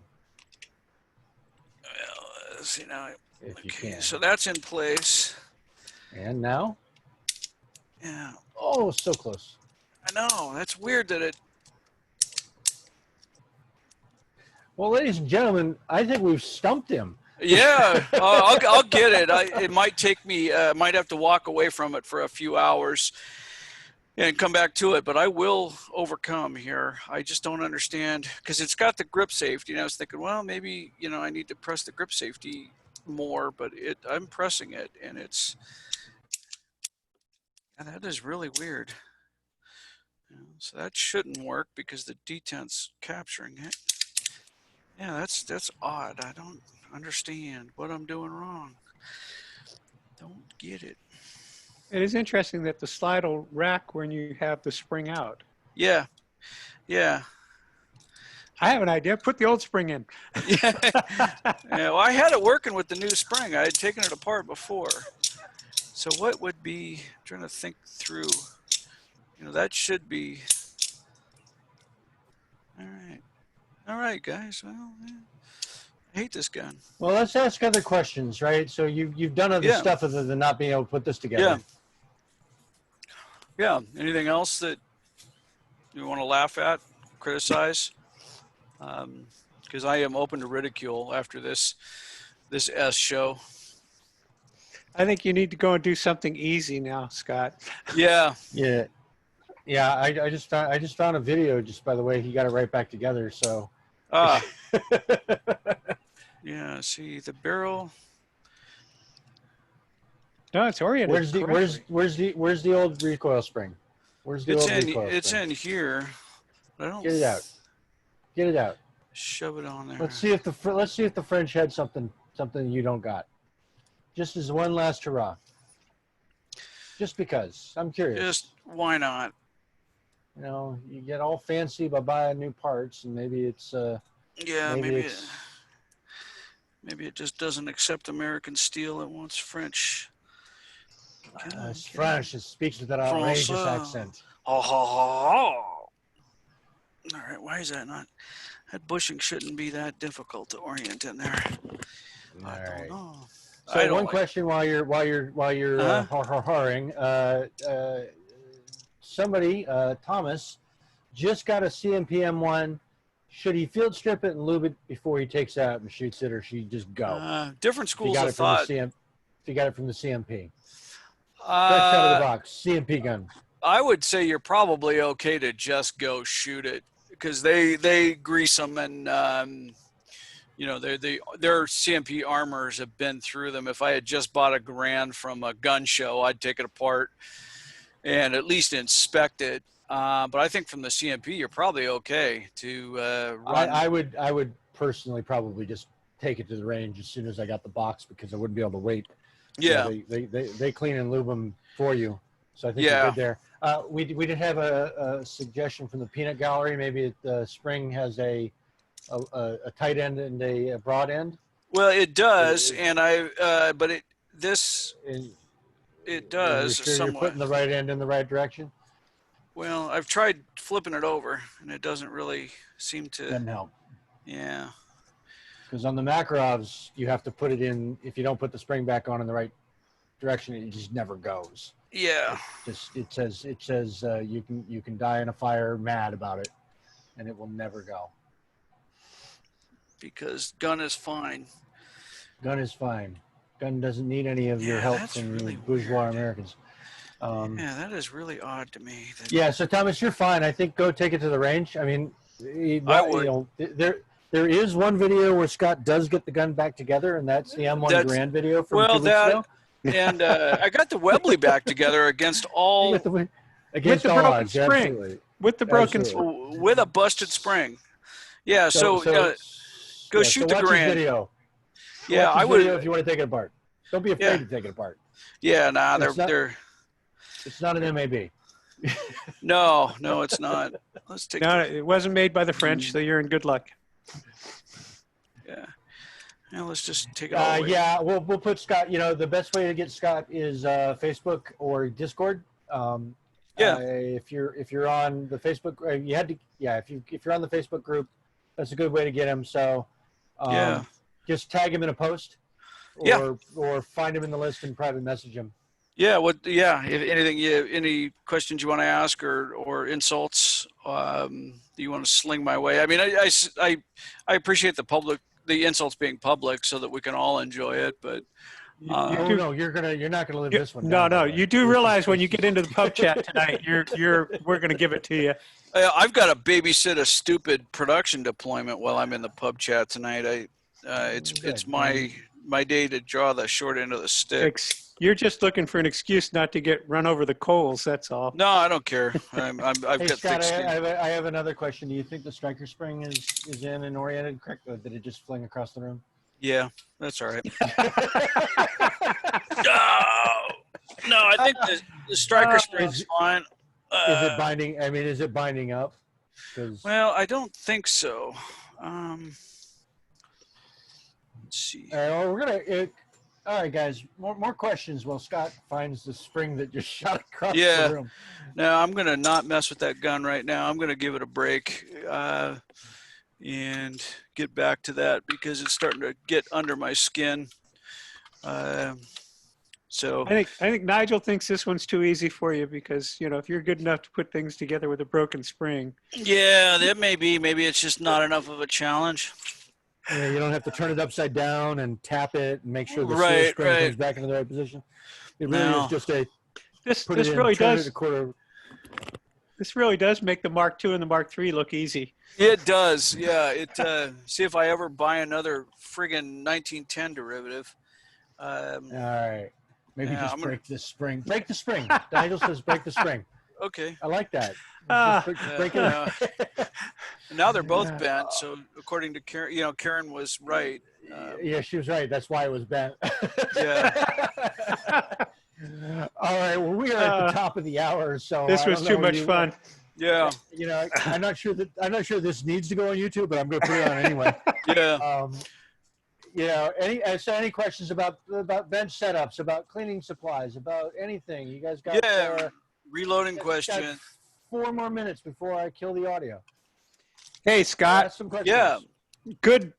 Well, let's see now. If you Okay, can. so that's in place. And now? Yeah, Oh, so close. I know. That's weird that it. Well, ladies and gentlemen, I think we've stumped him. Yeah, I'll get it. It might take me. Might have to walk away from it for a few hours and come back to it, but I will overcome here. I just don't understand because it's got the grip safety, and I was thinking, well, maybe I need to press the grip safety more, but I'm pressing it, and it's. And that is really weird. So that shouldn't work because the detent's capturing it. Yeah, that's odd. I don't understand what I'm doing wrong. Don't get it. It is interesting that the slide will rack when you have the spring out. Yeah, yeah. I have an idea. Put the old spring in. Yeah. Well, I had it working with the new spring. I had taken it apart before. So what would be, I'm trying to think through, that should be, all right. All right, guys. Well, I hate this gun. Well, let's ask other questions, right? So you've done other stuff other than not being able to put this together. Yeah. Anything else that you want to laugh at, criticize? Because I am open to ridicule after this S show. I think you need to go and do something easy now, Scott. Yeah. Yeah. Yeah, I just found a video just by the way he got it right back together. So. Yeah. See the barrel. No, it's oriented. Where's the old recoil spring? Where's the old recoil spring? It's in here. I don't. Get it out. Get it out. Shove it on there. Let's see if the French had something you don't got. Just as one last hurrah. Just because I'm curious. Just why not? You get all fancy by buying new parts, and maybe it's maybe it just doesn't accept American steel. It wants French. It's French. It speaks with that outrageous accent. All right. Why is that not? That bushing shouldn't be that difficult to orient in there. I don't know. So one question while you're hurrying, somebody, Thomas, just got a CMP-M1. Should he field strip it and lube it before he takes it out and shoots it, or should he just go? Different schools of thought. If you got it from the CMP, fresh out of the box, CMP gun. I would say you're probably okay to just go shoot it because they grease them and their CMP armors have been through them. If I had just bought a grand from a gun show, I'd take it apart and at least inspect it. But I think from the CMP, you're probably okay to run. I would personally probably just take it to the range as soon as I got the box because I wouldn't be able to wait. Yeah. They clean and lube them for you. So I think you're good there. We did have a suggestion from the peanut gallery. Maybe the spring has a tight end and a broad end. Well, it does, and it does. You're sure you're putting the right end in the right direction? Well, I've tried flipping it over, and it doesn't really seem to. Doesn't help. Yeah. Because on the Makarovs, you have to put it in. If you don't put the spring back on in the right direction, it just never goes. Yeah. It says you can die in a fire mad about it, and it will never go. Because gun is fine. Gun is fine. Gun doesn't need any of your help from really bourgeois Americans. Yeah, that is really odd to me. Yeah, so Thomas, you're fine. I think go take it to the range. I mean, I would. There is one video where Scott does get the gun back together, and that's the M1 Grand video from 2 weeks ago. And I got the Webley back together against all against all odds, spring. absolutely. With the broken spring. With a busted spring. Yeah, go shoot the Grand. Video. Yeah, I would. If you want to take it apart, don't be afraid to take it apart. Yeah, they're. It's not an MAB. No, it's not. Let's take. No, it wasn't made by the French, so you're in good luck. Yeah. Now let's just take it all away. Yeah, we'll put Scott. The best way to get Scott is Facebook or Discord. Yeah. If you're on the Facebook, you had to, yeah. If you're on the Facebook group, that's a good way to get him. So, Yeah. just tag him in a post, Yeah. or find him in the list and private message him. Yeah. If anything, any questions you want to ask or insults you want to sling my way. I mean, I appreciate the insults being public so that we can all enjoy it. But No, you're not gonna live this one No, down. no, you do realize when you get into the pub chat tonight, we're going to give it to you. I've got to babysit a stupid production deployment while I'm in the pub chat tonight. It's my day to draw the short end of the stick. You're just looking for an excuse not to get run over the coals. That's all. No, I don't care. I've Hey, got Scott, thick skin. I have another question. Do you think the striker spring is in and oriented correct, or did it just fling across the room? Yeah, that's all right. No, I think the striker spring's fine. Is it binding? I mean, is it binding up? Well, I don't think so. Let's see. Well, we're gonna. All right, guys. More questions while Scott finds the spring that just shot across the room. No, I'm gonna not mess with that gun right now. I'm gonna give it a break and get back to that because it's starting to get under my skin. So I think Nigel thinks this one's too easy for you because if you're good enough to put things together with a broken spring. Yeah, that may be. Maybe it's just not enough of a challenge. Yeah, you don't have to turn it upside down and tap it and make sure the seal spring comes back into the right position. It really is just this really does make the Mark II and the Mark III look easy. It does, yeah. See if I ever buy another friggin' 1910 derivative. All right, maybe just break this spring. Break the spring. Nigel says break the spring. Okay. I like that. Break it. Now they're both bent. So according to Karen, Karen was right. Yeah, she was right. That's why it was bent. Yeah. All right. Well, we are at the top of the hour, so this was too much fun. Yeah. I'm not sure this needs to go on YouTube, but I'm going to put it on anyway. Yeah. Any questions about bench setups, about cleaning supplies, about anything? You guys got reloading questions. Got 4 more minutes before I kill the audio. Hey, Scott. Some questions. Yeah. Good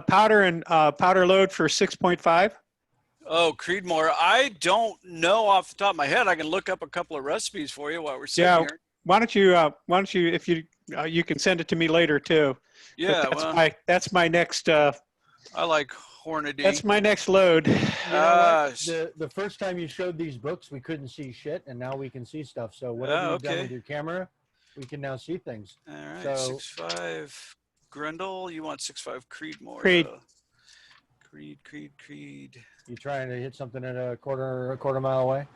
powder and powder load for 6.5. Oh, Creedmoor. I don't know off the top of my head. I can look up a couple of recipes for you while we're sitting here. Why don't you, if you can send it to me later too. Yeah. That's my next. I like Hornady. That's my next load. The first time you showed these books, we couldn't see shit, and now we can see stuff. So whatever you've done with your camera, we can now see things. All right. So, 6.5 Grendel. You want 6.5 Creedmoor? Creed. You trying to hit something at a quarter mile away?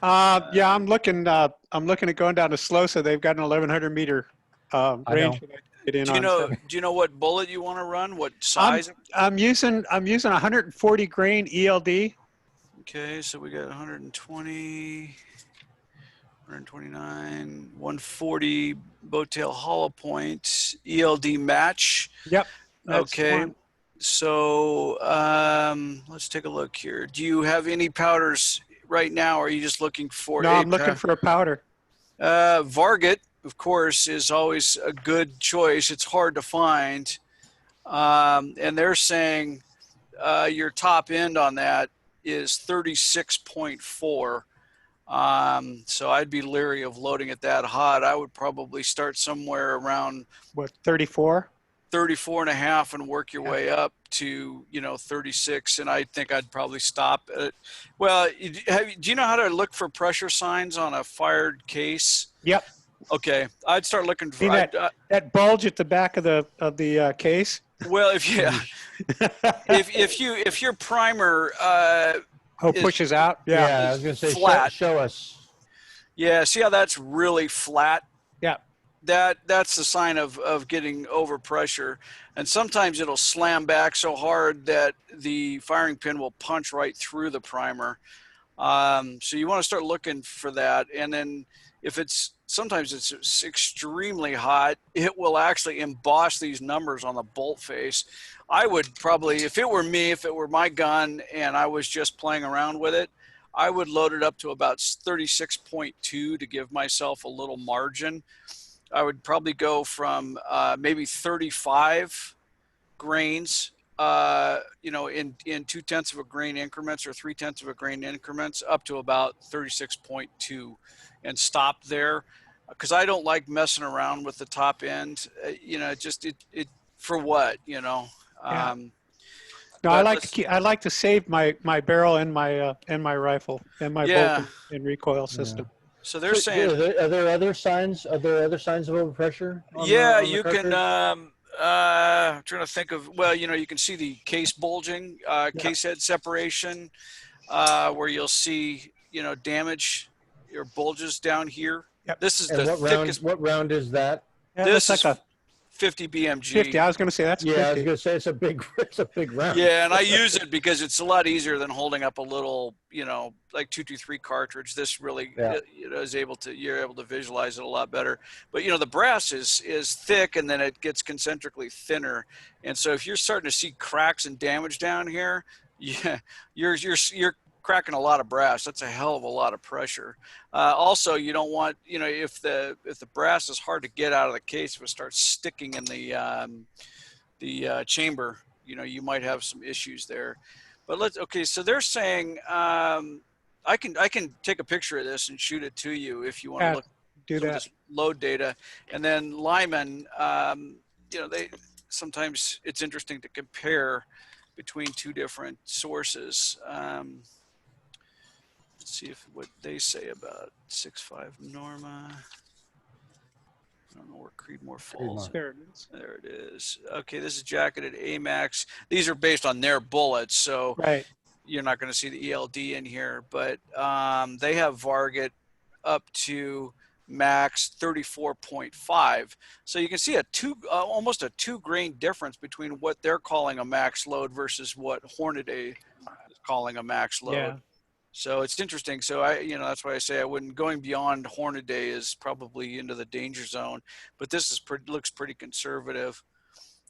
Yeah, I'm looking at going down to Slosa. They've got an 1,100 meter range. Do you know what bullet you want to run? What size? I'm using 140 grain ELD. Okay, so we got 120, 129, 140 Bowtail hollow point ELD match. Yep. Okay. So let's take a look here. Do you have any powders right now, or are you just looking for? No, I'm looking for a powder. Varget, of course, is always a good choice. It's hard to find. And they're saying your top end on that is 36.4. So I'd be leery of loading it that hot. I would probably start somewhere around 34? 34 and a half and work your way up to 36, and I think I'd probably stop at well, do you know how to look for pressure signs on a fired case? Yep. Okay, I'd start looking for that bulge at the back of the case. Well, if your primer pushes out, I was gonna say flat. Show us. Yeah, see how that's really flat? Yeah. That's the sign of getting over pressure, and sometimes it'll slam back so hard that the firing pin will punch right through the primer. So you want to start looking for that, and then if sometimes it's extremely hot, it will actually emboss these numbers on the bolt face. I would probably, if it were my gun and I was just playing around with it, I would load it up to about 36.2 to give myself a little margin. I would probably go from maybe 35 grains, you know, in 0.2 of a grain increments or 0.3 of a grain increments up to about 36.2 and stop there. Because I don't like messing around with the top end, you know, just it for what, you know. Yeah. No, I like to let's- keep. I like to save my barrel and my rifle and my bolt Yeah. and recoil system. So they're So, saying, are there other signs? Are there other signs of overpressure? On yeah, on you can. cartridge? I'm trying to think of. Well, you know, you can see the case bulging, case head separation, where you'll see, you know, damage or bulges down here. Yep. This is And the what round? thickest. What round is that? Yeah, This that's is like a 50 BMG. 50. I was going to say that's Yeah, I was 50. gonna say it's a big, it's a big round. Yeah, and I use it because it's a lot easier than holding up a little, you know, like 223 cartridge. This really, Yeah. you know, you're able to visualize it a lot better. But you know, the brass is thick, and then it gets concentrically thinner. And so if you're starting to see cracks and damage down here, yeah, you're cracking a lot of brass. That's a hell of a lot of pressure. Also, you don't want, you know, if the brass is hard to get out of the case, if it starts sticking in the chamber, you know, you might have some issues there. But okay, so they're saying I can take a picture of this and shoot it to you if you want to Yeah, look do some of that. this load data. And then Lyman, you know, sometimes it's interesting to compare between two different sources. Let's see what they say about 6.5 Norma. I don't know where Creedmoor falls. There it is. There it is. Okay, this is jacketed AMAX. These are based on their bullets, so Right. you're not going to see the ELD in here, but they have Varget up to max 34.5. So you can see almost a 2 grain difference between what they're calling a max load versus what Hornady is calling a max load. Yeah. So it's interesting. So you know, that's why I say I wouldn't, going beyond Hornady is probably into the danger zone, but this is looks pretty conservative.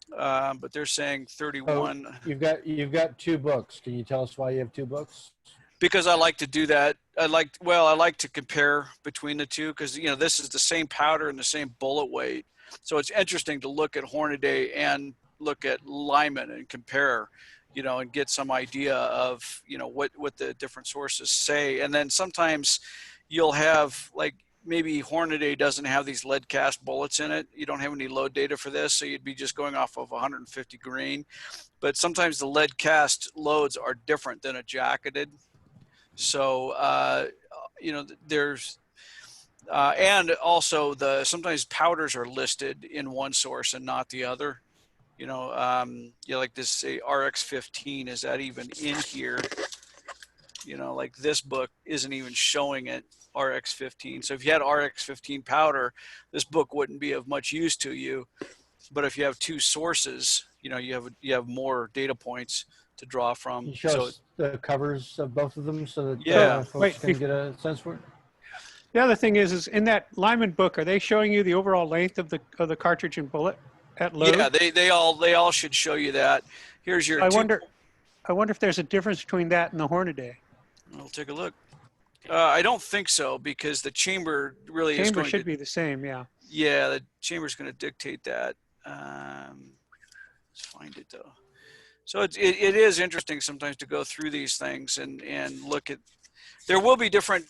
But they're saying 31. So you've got 2 books. Can you tell us why you have 2 books? Because I like to do that. I like to compare between the two, because, you know, this is the same powder and the same bullet weight. So it's interesting to look at Hornady and look at Lyman and compare, you know, and get some idea of, you know, what the different sources say. And then sometimes you'll have, like, maybe Hornady doesn't have these lead cast bullets in it. You don't have any load data for this, so you'd be just going off of 150 grain. But sometimes the lead cast loads are different than a jacketed. So, you know, there's, and also sometimes powders are listed in one source and not the other. You know, like this, say RX-15, is that even in here? You know, like this book isn't even showing it, RX-15. So if you had RX-15 powder, this book wouldn't be of much use to you. But if you have 2 sources, you know, you have more data points to draw from. Can you show us the covers of both of them so that Yeah. folks can get a sense for it? The other thing is in that Lyman book, are they showing you the overall length of the cartridge and bullet at load? Yeah, they all should show you that. Here's your. I wonder if there's a difference between that and the Hornady. I'll take a look. I don't think so, because the chamber really is Chamber going should to. be the same, yeah. Yeah, the chamber's going to dictate that. Let's find it though. So it is interesting sometimes to go through these things and look at. There will be different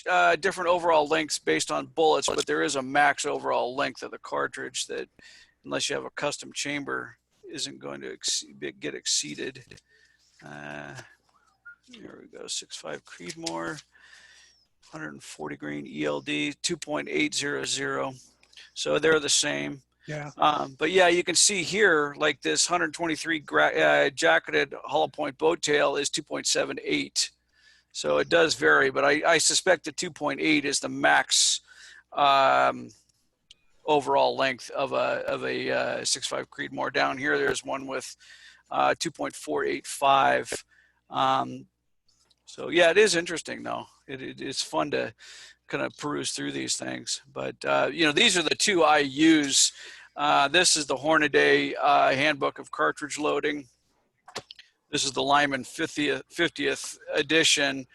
overall lengths based on bullets, but there is a max overall length of the cartridge that, unless you have a custom chamber, isn't going to get exceeded. Here we go, 6.5 Creedmoor, 140 grain ELD, 2.800. So they're the same. Yeah. But yeah, you can see here, like this 123 jacketed hollow point boat tail is 2.78. So it does vary, but I suspect the 2.8 is the max overall length of a 6.5 Creedmoor. Down here, there's one with 2.485. So yeah, it is interesting though. It's fun to kind of peruse through these things. But you know, these are the 2 I use. This is the Hornady Handbook of Cartridge Loading. This is the Lyman 50th edition.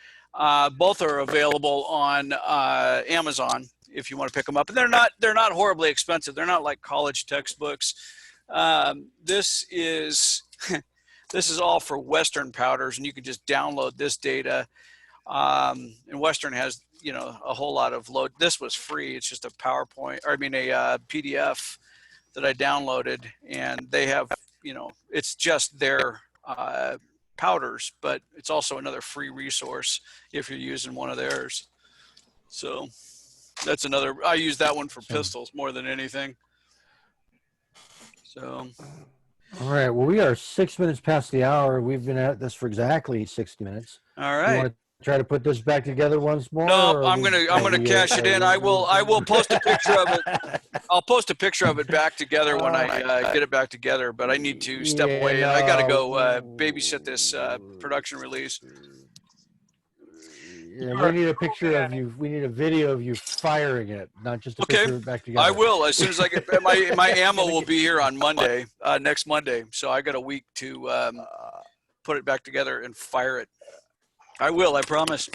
Both are available on Amazon if you want to pick them up, and they're not horribly expensive. They're not like college textbooks. This is this is all for Western powders, and you can just download this data. And Western has, you know, a whole lot of load. This was free. It's just a PowerPoint, or I mean a PDF that I downloaded, and they have, you know, it's just their powders, but it's also another free resource if you're using one of theirs. So that's another, I use that one for pistols more than anything. So. All right. Well, we are 6 minutes past the hour. We've been at this for exactly 60 minutes. All right. You want to try to put this back together once more? No, I'm gonna cash it in. I will post a picture of it. I'll post a picture of it back together when I get it back together. But I need to step away, and I got to go babysit this production release. Yeah, we need a picture of you. We need a video of you firing it, not just a picture of it back together. I will, as soon as I get my ammo will be here on Monday, next Monday. So I got a week to put it back together and fire it. I will, I promise.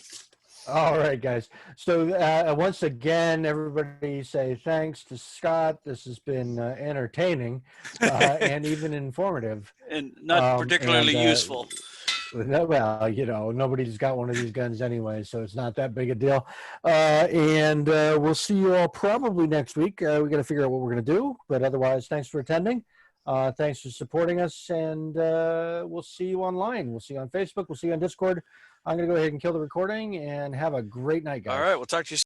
All right, guys. So once again, everybody say thanks to Scott. This has been entertaining and even informative. And not particularly useful. Well, you know, nobody's got one of these guns anyway, so it's not that big a deal. And we'll see you all probably next week. We got to figure out what we're going to do. But otherwise, thanks for attending. Thanks for supporting us. And we'll see you online. We'll see you on Facebook. We'll see you on Discord. I'm going to go ahead and kill the recording and have a great night, guys. All right. We'll talk to you soon.